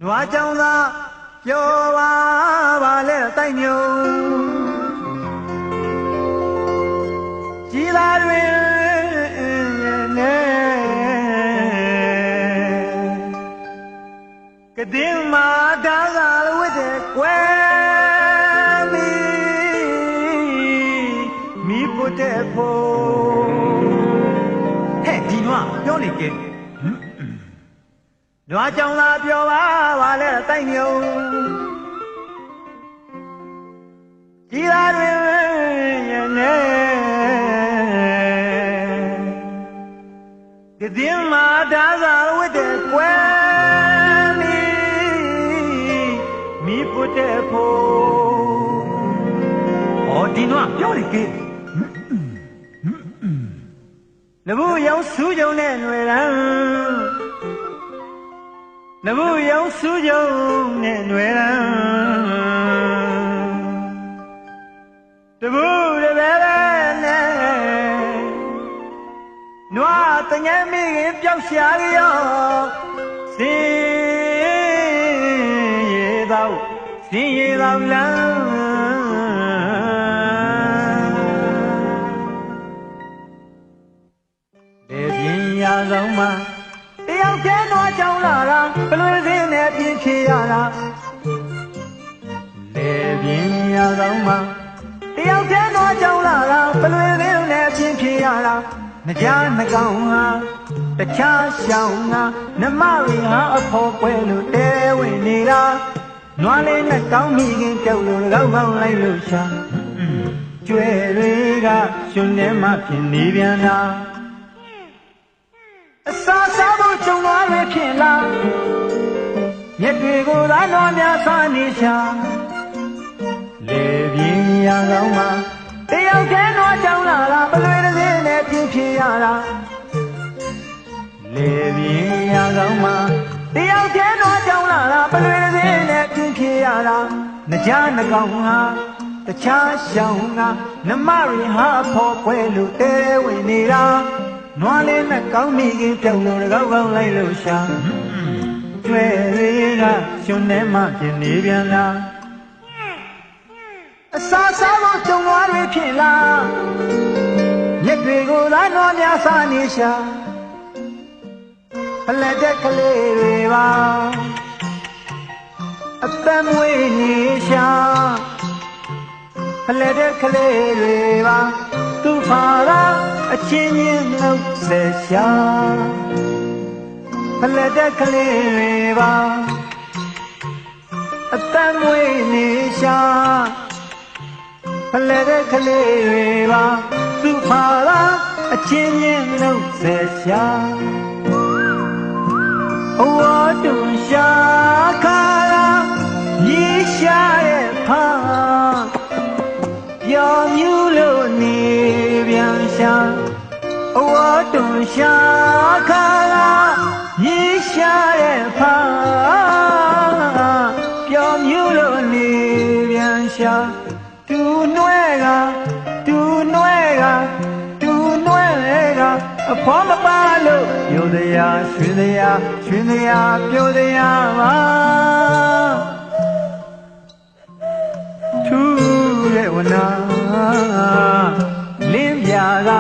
နွားကြောင်သာပြောပါလေတိုက်မြုံကြီးလာတွင်ကတင်မာဒါသာဝတ်တဲ့ကွယ်မီပုတ်တဲ့ဖို့ဟဲ့ဒီနွားပြောလေကဲနွားကြောင်သာပြောပါလေတိုက်မြုံကြီးလာတွင်ကတင်မာဒါသာဝတ်တဲ့ကွယ်တဲ့ဖို့ဩဒီနွားပြောလေကဲနဘူးရောင်စူးကြုံနဲ့ຫນွေရန်နဘူးရောင်စူးကြုံနဲ့ຫນွေရန်တဘူးတပဲနဲ့နွားတငယ်မိခင်ပျောက်ရှာရောစင်ရသောစင်ရသောလမ်းလေပြင်းရဆုံးမှာတယောက်တည်းတော့ကြောင်းလာတာဘလွေစင်းနဲ့ပြင်းဖြေရတာလေပြင်းရဆုံးမှာတယောက်တည်းတော့ကြောင်းလာတာဘလွေစင်းနဲ့ပြင်းဖြေရတာနှကြားနှကောင်ဟာတခြားရှောင်းငါနမရီဟာအဖို့ပွဲလို့တဲဝင်နေတာနွားလေးနဲ့ကောင်းမိခင်ကြောက်လို့ကောင်းကောင်းလိုက်လို့ရှာကျွဲတွေကရှင်ထဲမှာဖြစ်နေပြန်တာအစာစားဖို့ကြုံသွားရဖြစ်လားမြက်တွေကိုသာတော်များစားနေရှာလေပြင်းရကောင်းမှာတယောက်တည်းတော့ကြောင်းလာတာပလွေတစ်စင်းနဲ့ပြင်းဖြေရတာလေပြင်းရကောင်းမှာတယောက်တည်းတော့ကြောင်းလာတာပလွေတစ်စင်းနဲ့ပြင်းဖြေရတာနှကြားနှကောင်ဟာတခြားရှောင်းငါနမရီဟာဖို့ပွဲလို့တဲဝင်နေတာနွားလေးနဲ့ကောင်းမိခင်ပြောင်းလို့ကောင်းကောင်းလိုက်လို့ရှာကျွဲတွေကရှင်ထဲမှာဖြစ်နေပြန်လားအစာစားဖို့ကြုံသွားရဖြစ်လားမြက်တွေကိုသာတော်များစားနေရှာဖလက်တဲ့ကလေးတွေပါအသက်မွေးနေရှာဖလက်တဲ့ကလေးတွေပါသူဖာရာအချင်းချင်းနှုတ်ဆက်ရှာဖလက်တဲ့ကလေးတွေပါအသက်မွေးနေရှာဖလက်တဲ့ကလေးတွေပါသူဖာရာအချင်းချင်းနှုတ်ဆက်ရှာအဝတုံရှာခါရာညီရှာရဲ့ဖာပြောင်းမြူလို့နေပြန်ရှာအဝတုံရှာခါရာညီရှာရဲ့ဖာပြောင်းမြူလို့နေပြန်ရှာတူနွဲကအဖေါ်မပါလို့ပြိုတရားရွှင်တရားပြိုတရားပါထူးရဲ့ဝနာလင်းပြာက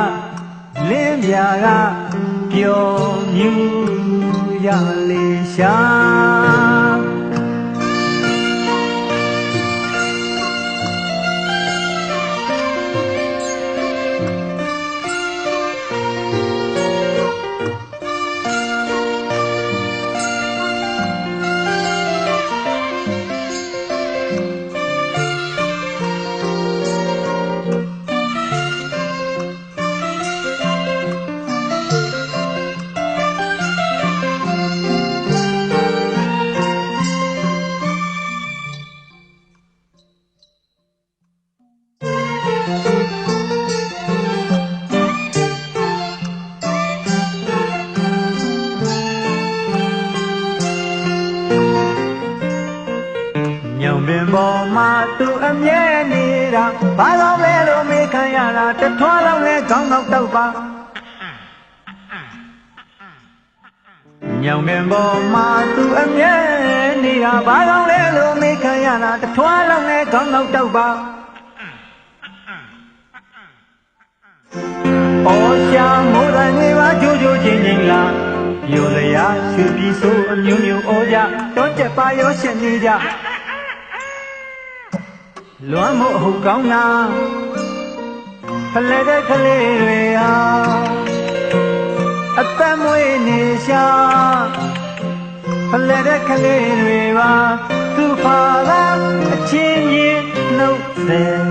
ပျော်မြူရလေရှာပေါ်မှာသူအမြဲနေတာဘာလို့လဲလို့မေးခံရတာတထွားလောက်နဲ့ခေါင်းငေါက်တော့ပါည ညောင်ပင်ပေါ်မှာသူအမြဲနေတာဘာကောင်းလဲလို့မေးခံရတာတထွားလုံးနဲ့ခေါင်းတော့တောက်ပါအော်ရှာမိုးတန်နေပါကြိုးကြိုးချင်းချင်းလာရိုလျာရွှေပြည်ဆိုးအမျိုးမျိုးဩကြတောကျက်ပါရောရှင်နေကြလွမ်းမို့ဟုတ်ကောင်းတာဖလဲတဲ့ကလေးတွေဟာအသက်မွေးနေရှာဖလဲတဲ့ကလေးတွေပါသူဖာသာအချင်းချင်းနှုတ်ဆက်